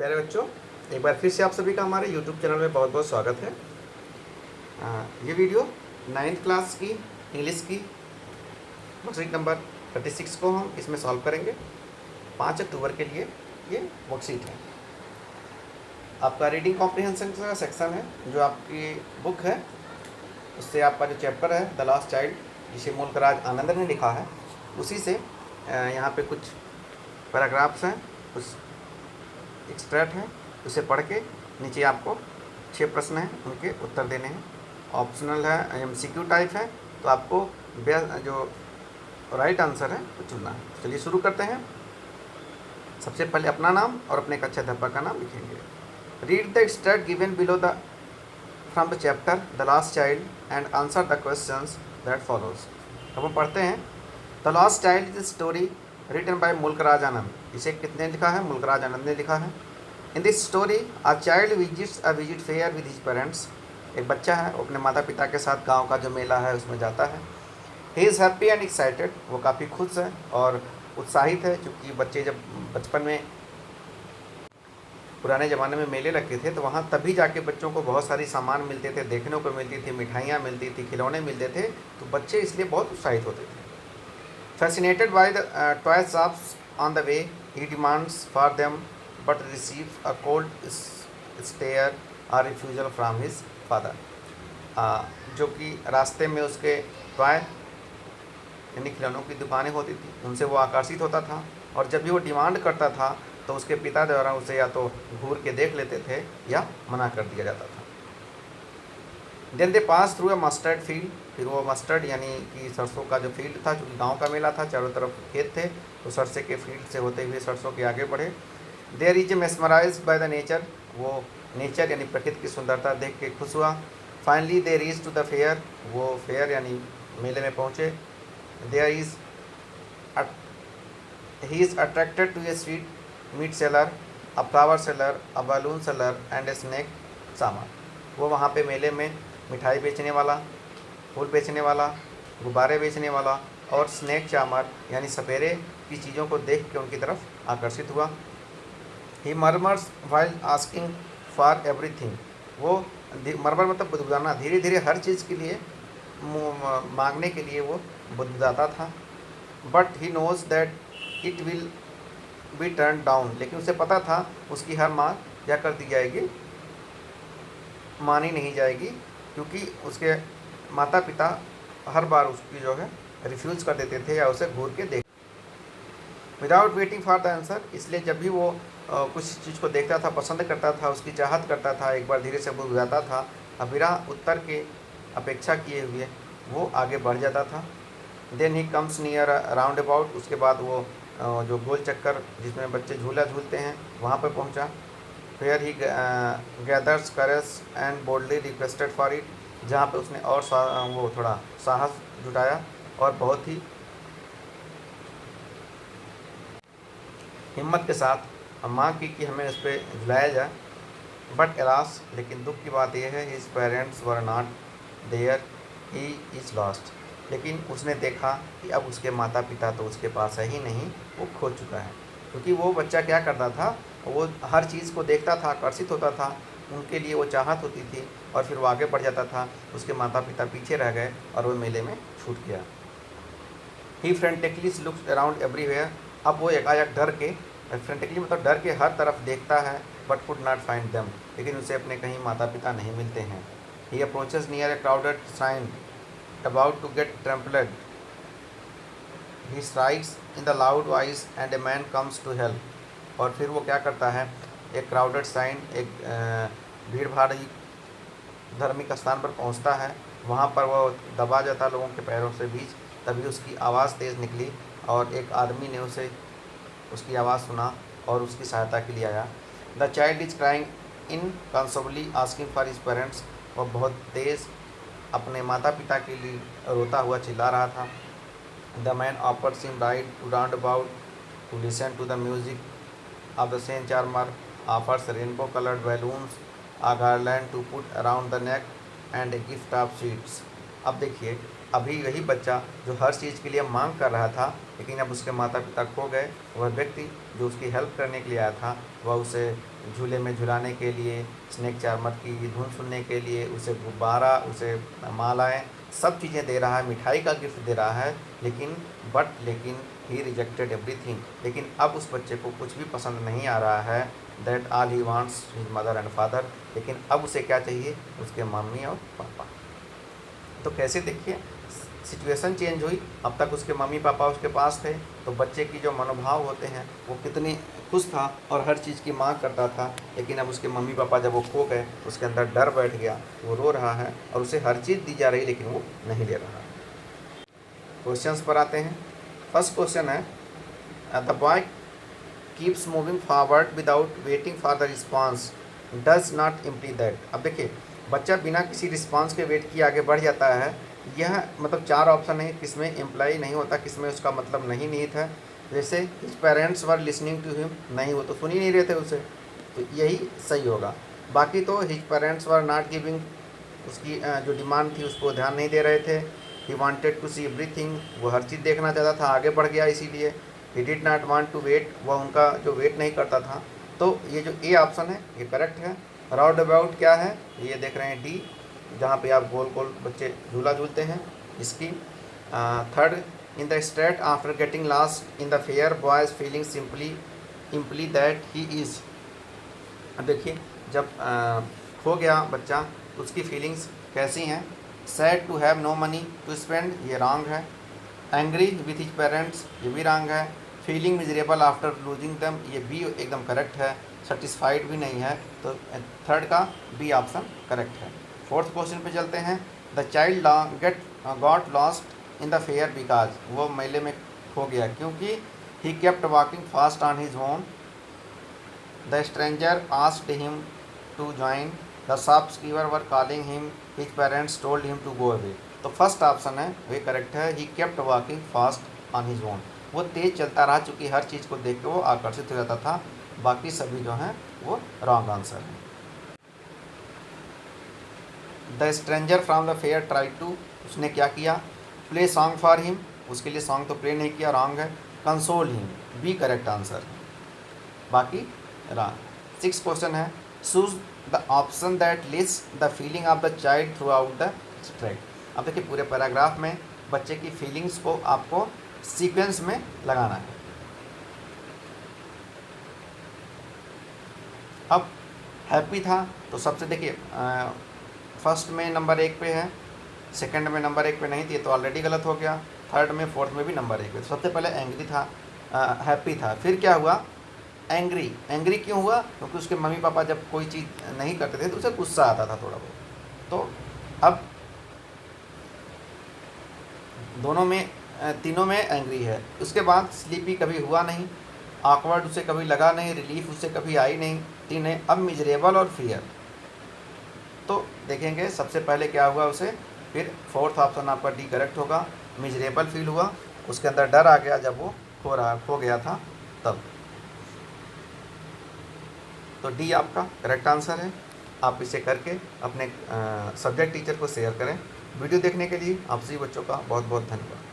प्यारे बच्चों, एक बार फिर से आप सभी का हमारे YouTube चैनल में बहुत बहुत स्वागत है। ये वीडियो 9th क्लास की इंग्लिश की वर्कशीट नंबर 36 को हम इसमें सॉल्व करेंगे। 5 अक्टूबर के लिए ये वर्कशीट है। आपका रीडिंग कॉम्प्रिहेंशन का सेक्शन है, जो आपकी बुक है उससे आपका जो चैप्टर है द लास्ट चाइल्ड, जिसे मूलकराज आनंद ने लिखा है, उसी से यहाँ पे कुछ पैराग्राफ्स हैं, कुछ एक्सट्रैक्ट है, उसे पढ़ के नीचे आपको 6 प्रश्न हैं, उनके उत्तर देने हैं। ऑप्शनल है, MCQ टाइप है, तो आपको जो राइट आंसर है वो चुनना है। चलिए शुरू करते हैं। सबसे पहले अपना नाम और अपने कक्षा अध्यापक का नाम लिखेंगे। Read the extract given below the from the chapter the last child and answer the questions that follows. अब हम पढ़ते हैं। The last child is story written by Mulkraj Anand. इसे कितने लिखा है? मुल्कराज आनंद ने लिखा है। In this story a child visits a visit fair with his parents. एक बच्चा है, वो अपने माता पिता के साथ गांव का जो मेला है उसमें जाता है। He is happy and excited. वो काफ़ी खुश है और उत्साहित है, क्योंकि बच्चे जब बचपन में पुराने ज़माने में मेले लगते थे तो वहाँ तभी जाके बच्चों को बहुत सारी सामान मिलते थे, देखने को मिलती थी, मिठाइयाँ मिलती थी, खिलौने मिलते थे, तो बच्चे इसलिए बहुत उत्साहित होते थे। Fascinated by the toy shops on the way, he demands for them but receives a cold stare or refusal from his father. जो कि रास्ते में उसके टॉय यानी खिलौनों की दुकानें होती थी, उनसे वो आकर्षित होता था, और जब भी वो डिमांड करता था तो उसके पिता द्वारा उसे या तो घूर के देख लेते थे या मना कर दिया जाता था। Then they pass through a mustard field. फिर वो मस्टर्ड यानी कि सरसों का जो फील्ड था, चूँकि गांव का मेला था, चारों तरफ खेत थे, तो सरसे के फील्ड से होते हुए सरसों के आगे बढ़े। There is a mesmerize by the nature. वो नेचर यानी प्रकृति की सुंदरता देख के खुश हुआ। Finally they reach to the fair. वो फेयर यानी मेले में पहुँचे। There is he is attracted to a sweet meat seller, a flower seller, a balloon seller and a snack सामान। वो वहाँ पे मेले में मिठाई बेचने वाला, फूल बेचने वाला, गुब्बारे बेचने वाला और स्नैक चामर यानी सपेरे की चीज़ों को देख के उनकी तरफ आकर्षित हुआ। ही मरमर्स वाइल आस्किंग फॉर एवरीथिंग। वो मरमर मतलब बुदबुदाना, धीरे धीरे हर चीज़ के लिए मांगने के लिए वो बुदबुदाता था। But he knows that it will be turn down. लेकिन उसे पता था उसकी हर मांग क्या कर दी जाएगी, मानी नहीं जाएगी, क्योंकि उसके माता पिता हर बार उसकी जो है रिफ्यूज़ कर देते थे या उसे घूर के देख without waiting for the answer. इसलिए जब भी वो कुछ चीज़ को देखता था, पसंद करता था, उसकी चाहत करता था, एक बार धीरे से वो जाता था, अब बिना उत्तर के अपेक्षा किए हुए वो आगे बढ़ जाता था। Then he comes near round about. उसके बाद वो जो गोल चक्कर जिसमें बच्चे झूला झूलते हैं वहाँ पर पहुँचा। Fair he gathers courage and boldly requested for it. जहाँ पे उसने और वो थोड़ा साहस जुटाया और बहुत ही हिम्मत के साथ मांग की कि हमें उस पर झुलाया जाए। बट एलास, लेकिन दुख की बात यह है, his parents were not there, he is lost. लेकिन उसने देखा कि अब उसके माता पिता तो उसके पास है ही नहीं, वो खो चुका है। क्योंकि वो बच्चा क्या करता था, वो हर चीज़ को देखता था, आकर्षित होता था, उनके लिए वो चाहत होती थी, और फिर वो आगे बढ़ जाता था। उसके माता पिता पीछे रह गए और वो मेले में छूट गया। ही फ्रेंटिकली लुक्स अराउंड एवरीवेयर। अब वो एकाएक डर के, फ्रेंटिकली मतलब डर के हर तरफ देखता है, but could not find them. लेकिन उसे अपने कहीं माता पिता नहीं मिलते हैं। He approaches near a crowded sign about to get trampled. He strikes in the loud voice and a man comes to help. और फिर वो क्या करता है, एक क्राउडेड साइन, एक भीड़ भाड़ धार्मिक स्थान पर पहुंचता है। वहाँ पर वो दबा जाता लोगों के पैरों से बीच। तभी उसकी आवाज़ तेज़ निकली और एक आदमी ने उसे उसकी आवाज़ सुना और उसकी सहायता के लिए आया। The child is crying inconsolably asking for his parents. वह बहुत तेज़ अपने माता पिता के लिए रोता हुआ चिल्ला रहा था। The man offers him ride to round about to listen to the music of the saint charmer, offers rainbow coloured balloons, a garland to put around the neck and a gift of sweets. अब देखिए, अभी यही बच्चा जो हर चीज़ के लिए मांग कर रहा था, लेकिन अब उसके माता पिता खो गए, वह व्यक्ति जो उसकी हेल्प करने के लिए आया था, वह उसे झूले में झुलाने के लिए, स्नेक चार्मर की धुन सुनने के लिए, उसे गुब्बारा, उसे मालाएँ, सब चीज़ें दे रहा है, मिठाई का गिफ्ट दे रहा है, लेकिन ही रिजेक्टेड एवरीथिंग। लेकिन अब उस बच्चे को कुछ भी पसंद नहीं आ रहा है। That all he wants his mother and father. लेकिन अब उसे क्या चाहिए? उसके मम्मी और पापा। तो कैसे देखिए सिचुएशन चेंज हुई। अब तक उसके मम्मी पापा उसके पास थे, तो बच्चे की जो मनोभाव होते हैं वो कितने खुश था और हर चीज़ की मांग करता था। लेकिन अब उसके मम्मी पापा जब वो खो गए, उसके अंदर डर बैठ गया, वो रो रहा है और उसे हर चीज़ दी जा रही लेकिन वो नहीं ले रहा। क्वेश्चंस पर आते हैं। फर्स्ट क्वेश्चन है the boy keeps moving forward without waiting for the response does not imply that. अब देखिए बच्चा बिना किसी रिस्पॉन्स के वेट किए आगे बढ़ जाता है। यह मतलब 4 ऑप्शन है, किसमें इम्प्लाई नहीं होता, किसमें उसका मतलब नहीं निहित है। जैसे his parents were listening to him, नहीं वो तो सुन ही नहीं रहे थे उसे, तो यही सही होगा। बाकी तो his parents were not giving, उसकी जो डिमांड थी उसको ध्यान नहीं दे रहे थे। He wanted to see everything, वो हर चीज़ देखना चाहता था, आगे बढ़ गया इसीलिए। He did not want to wait, वह उनका जो वेट नहीं करता था। तो ये जो ए ऑप्शन है ये करेक्ट है। राउंड अबाउट क्या है? ये देख रहे हैं डी, जहाँ पे आप गोल गोल बच्चे झूला झूलते हैं, इसकी। Third, in the straight after getting lost in the fair boys feeling imply that he is. अब देखिए जब खो गया बच्चा तो उसकी फीलिंग्स कैसी हैं? Sad to have no money to spend, ये रॉन्ग है। एंग्री विथ हिज पेरेंट्स, ये भी रॉन्ग है। फीलिंग मिजरेबल आफ्टर लूजिंग दम, ये भी एकदम करेक्ट है। सेटिस्फाइड भी नहीं है, तो थर्ड का बी ऑप्शन करेक्ट है। फोर्थ क्वेश्चन पे चलते हैं। The child got lost in the fair because, वो मेले में खो गया क्योंकि he kept walking fast on his own. The stranger asked him to join, the shopkeeper were calling him, his parents told him to go away. तो first option है वे correct है। He kept walking fast on his own, वो तेज़ चलता रहा चूँकि हर चीज़ को देख के वो आकर्षित हो जाता था। बाकी सभी जो हैं वो रॉन्ग आंसर है। The stranger from the fair try to, उसने क्या किया? प्ले सॉन्ग फॉर हिम, उसके लिए सॉन्ग तो प्ले नहीं किया, रॉन्ग है। Console him, B correct answer है, बाकी रॉन्ग। 6 क्वेश्चन है। Choose the option that list the feeling of the child throughout the straight. अब देखिए पूरे पैराग्राफ में बच्चे की फीलिंग्स को आपको सीक्वेंस में लगाना है। अब हैप्पी था तो सबसे देखिए फर्स्ट में नंबर 1 पे है, सेकंड में नंबर 1 पे नहीं थी तो ऑलरेडी गलत हो गया। थर्ड में, फोर्थ में भी नंबर 1 पे। सबसे पहले एंग्री था, हैप्पी था, फिर क्या हुआ? एंग्री। एंग्री क्यों हुआ? क्योंकि उसके मम्मी पापा जब कोई चीज़ नहीं करते थे तो उसे गुस्सा आता था थोड़ा बहुत। तो अब दोनों में तीनों में एंग्री है। उसके बाद स्लीपी कभी हुआ नहीं, ऑकवर्ड उसे कभी लगा नहीं, रिलीफ उसे कभी आई नहीं, तीन है। अब मिजरेबल और फियर, तो देखेंगे सबसे पहले क्या हुआ उसे, फिर फोर्थ ऑप्शन आपका डी करेक्ट होगा। मिजरेबल फील हुआ, उसके अंदर डर आ गया जब वो खो गया था तब। तो डी आपका करेक्ट आंसर है। आप इसे करके अपने सब्जेक्ट टीचर को शेयर करें। वीडियो देखने के लिए आप सभी बच्चों का बहुत बहुत धन्यवाद।